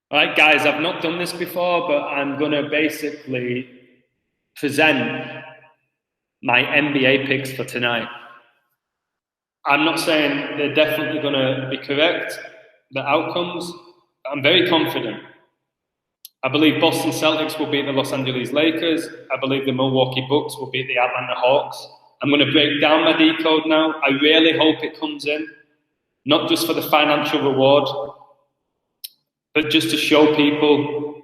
All right, guys, I've not done this before, but I'm going to basically present my NBA picks for tonight. I'm not saying they're definitely going to be correct, the outcomes. I'm very confident. I believe Boston Celtics will beat the Los Angeles Lakers. I believe the Milwaukee Bucks will beat the Atlanta Hawks. I'm going to break down my decode now. I really hope it comes in, not just for the financial reward, but just to show people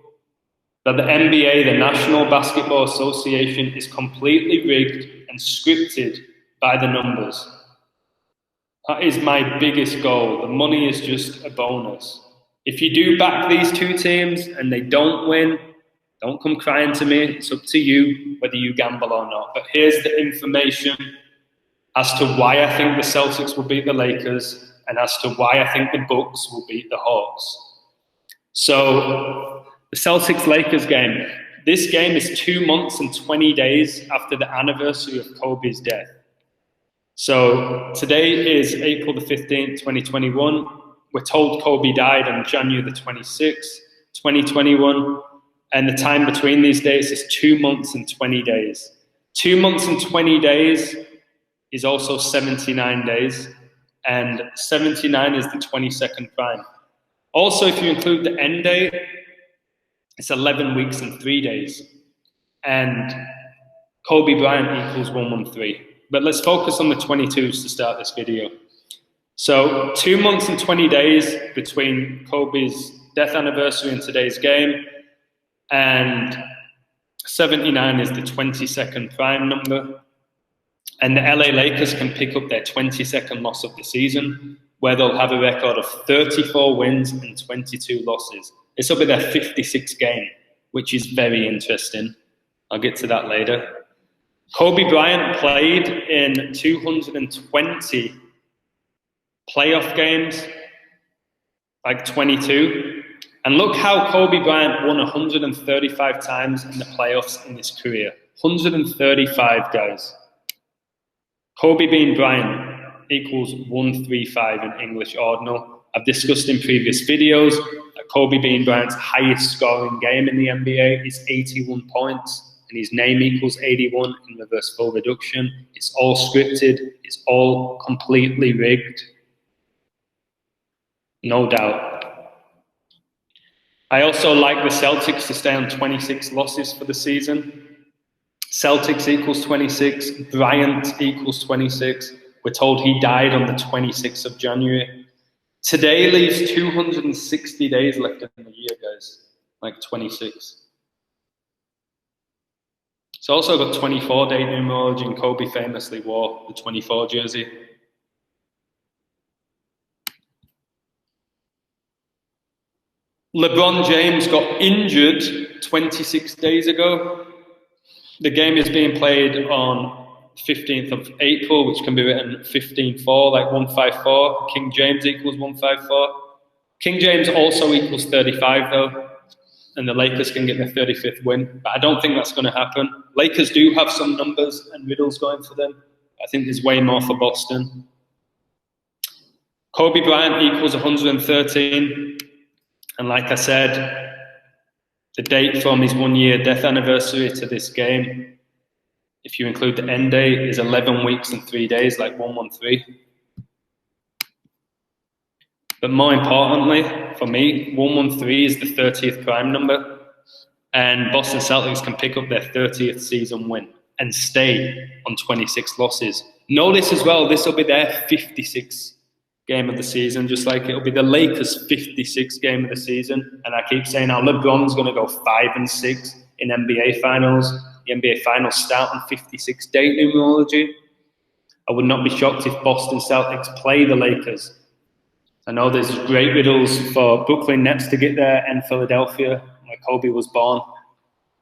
that the NBA, the National Basketball Association, is completely rigged and scripted by the numbers. That is my biggest goal. The money is just a bonus. If you do back these two teams and they don't win, don't come crying to me. It's up to you whether you gamble or not. But here's the information as to why I think the Celtics will beat the Lakers and as to why I think the Bucks will beat the Hawks. So, the Celtics-Lakers game. This game is 2 months and 20 days after the anniversary of Kobe's death. So, today is April the 15th, 2021. We're told Kobe died on January the 26th, 2021. And the time between these dates is 2 months and 20 days. 2 months and 20 days is also 79 days. And 79 is the 22nd prime. Also, if you include the end date, it's 11 weeks and 3 days. And Kobe Bryant equals 113. But let's focus on the 22s to start this video. So 2 months and 20 days between Kobe's death anniversary and today's game. And 79 is the 22nd prime number. And the LA Lakers can pick up their 22nd loss of the season, where they'll have a record of 34 wins and 22 losses. This will be their 56th game, which is very interesting. I'll get to that later. Kobe Bryant played in 220 playoff games, like 22. And look how Kobe Bryant won 135 times in the playoffs in his career. 135, guys. Kobe being Bryant equals 135 in English ordinal. I've discussed in previous videos that Kobe Bean Bryant's highest scoring game in the NBA is 81 points, and his name equals 81 in reverse full reduction. It's all scripted. It's all completely rigged. No doubt. I also like the Celtics to stay on 26 losses for the season. Celtics equals 26. Bryant equals 26. We're told he died on the 26th of January. Today leaves 260 days left in the year, guys. Like 26. It's also got 24-day numerology, and Kobe famously wore the 24 jersey. LeBron James got injured 26 days ago. The game is being played on 15th of April, which can be written 15-4, like 154. King James equals 154. King James also equals 35, though, and the Lakers can get their 35th win. But I don't think that's going to happen. Lakers do have some numbers and riddles going for them. I think there's way more for Boston. Kobe Bryant equals 113. And like I said, the date from his 1 year death anniversary to this game, if you include the end date, is 11 weeks and 3 days, like 113. But more importantly, for me, 113 is the 30th prime number, and Boston Celtics can pick up their 30th season win and stay on 26 losses. Notice as well, this will be their 56th game of the season, just like it'll be the Lakers' 56th game of the season. And I keep saying how LeBron's going to go 5-6 in NBA Finals. The NBA Finals start on 56-day numerology. I would not be shocked if Boston Celtics play the Lakers. I know there's great riddles for Brooklyn Nets to get there and Philadelphia, where Kobe was born.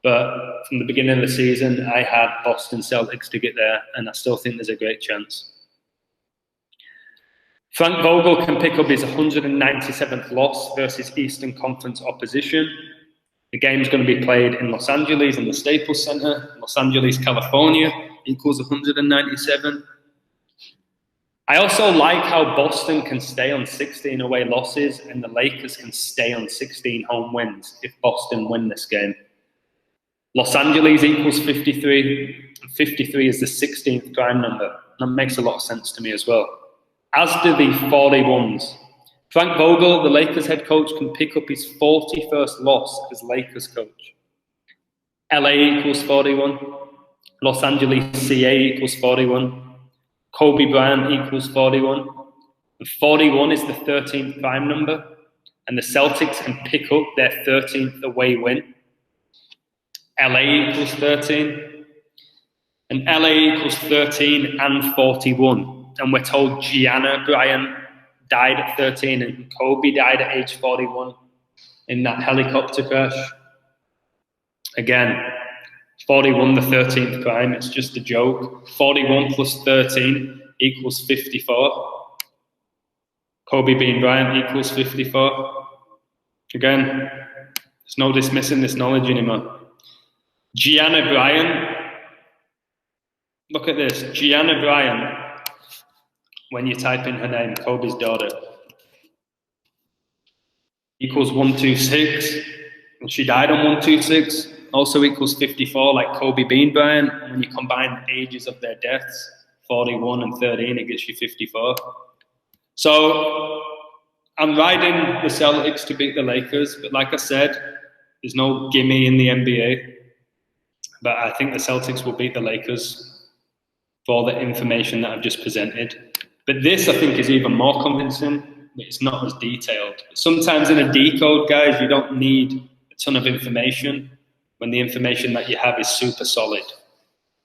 But from the beginning of the season, I had Boston Celtics to get there, and I still think there's a great chance. Frank Vogel can pick up his 197th loss versus Eastern Conference opposition. The game's going to be played in Los Angeles in the Staples Center. Los Angeles, California equals 197. I also like how Boston can stay on 16 away losses and the Lakers can stay on 16 home wins if Boston win this game. Los Angeles equals 53, and 53 is the 16th prime number. That makes a lot of sense to me as well. As do the 41s. Frank Vogel, the Lakers head coach, can pick up his 41st loss as Lakers coach. LA equals 41. Los Angeles CA equals 41. Kobe Bryant equals 41. And 41 is the 13th prime number. And the Celtics can pick up their 13th away win. LA equals 13. And LA equals 13 and 41. And we're told Gianna Bryant died at 13 and Kobe died at age 41 in that helicopter crash. Again, 41, the 13th prime, it's just a joke. 41 plus 13 equals 54. Kobe Bean Bryant equals 54. Again, there's no dismissing this knowledge anymore. Gianna Bryant, look at this. Gianna Bryant, when you type in her name, Kobe's daughter, equals 126. And she died on 126. Also equals 54, like Kobe Bean Bryant. When you combine the ages of their deaths, 41 and 13, it gets you 54. So I'm riding the Celtics to beat the Lakers, but like I said, there's no gimme in the NBA. But I think the Celtics will beat the Lakers for all the information that I've just presented. But this, I think, is even more convincing, but it's not as detailed. Sometimes in a decode, guys, you don't need a ton of information when the information that you have is super solid.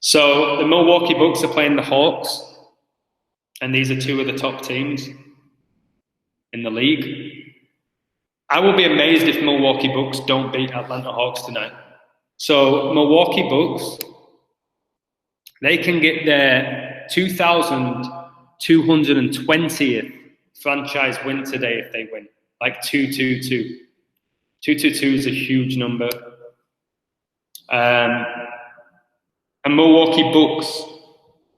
So the Milwaukee Bucks are playing the Hawks, and these are two of the top teams in the league. I will be amazed if Milwaukee Bucks don't beat Atlanta Hawks tonight. So Milwaukee Bucks, they can get their 2,220th franchise win today if they win, like 222. 222 is a huge number. And Milwaukee Bucks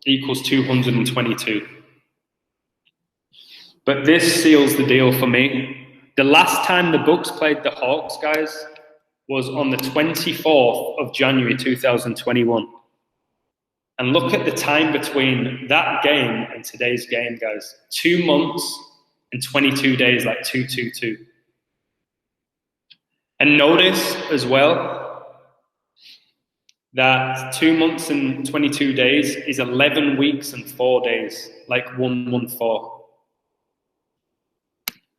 equals 222. But this seals the deal for me. The last time the Bucks played the Hawks, guys, was on the 24th of January 2021. And look at the time between that game and today's game, guys. 2 months and 22 days, like 222. And notice as well that 2 months and 22 days is 11 weeks and 4 days, like 114.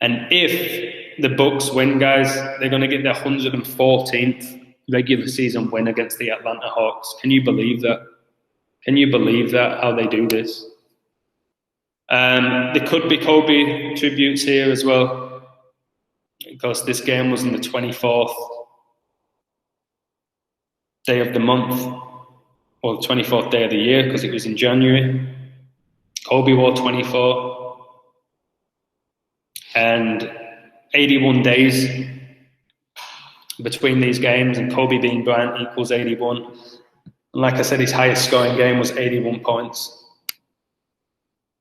And if the Bucks win, guys, they're going to get their 114th regular season win against the Atlanta Hawks. Can you believe that? Can you believe that, how they do this? There could be Kobe tributes here as well, because this game was on the 24th day of the month, or the 24th day of the year, because it was in January. Kobe wore 24. And 81 days between these games, and Kobe Bean Bryant equals 81. And like I said, his highest scoring game was 81 points.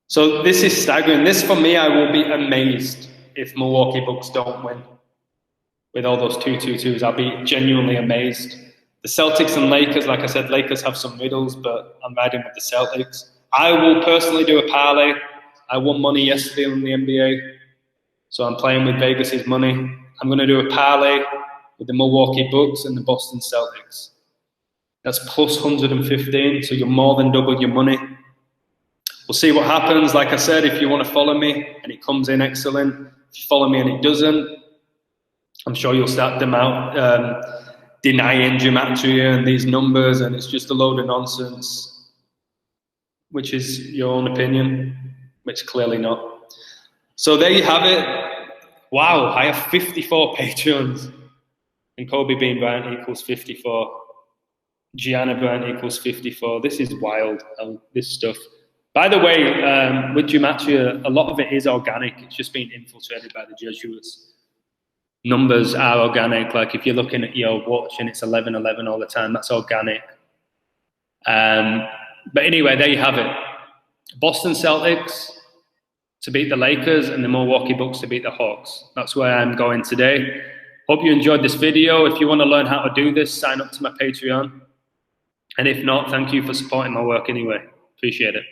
So this is staggering. This, for me, I will be amazed if Milwaukee Bucks don't win with all those 222s. I'll be genuinely amazed. The Celtics and Lakers, like I said, Lakers have some riddles, but I'm riding with the Celtics. I will personally do a parlay. I won money yesterday on the NBA. So I'm playing with Vegas's money. I'm going to do a parlay with the Milwaukee Bucks and the Boston Celtics. That's plus 115, so you're more than double your money. We'll see what happens. Like I said, if you want to follow me and it comes in, excellent. If you follow me and it doesn't, I'm sure you'll start denying gematria and these numbers, and it's just a load of nonsense, which is your own opinion, which clearly not. So there you have it. Wow, I have 54 patrons. And Kobe Bean Bryant equals 54. Gianna Bryant equals 54. This is wild, this stuff. By the way, with gematria, a lot of it is organic. It's just been infiltrated by the Jesuits. Numbers are organic. Like if you're looking at your watch and it's 11:11 all the time, that's organic. But anyway, there you have it. Boston Celtics to beat the Lakers and the Milwaukee Bucks to beat the Hawks. That's where I'm going today. Hope you enjoyed this video. If you want to learn how to do this, sign up to my Patreon. And if not, thank you for supporting my work anyway. Appreciate it.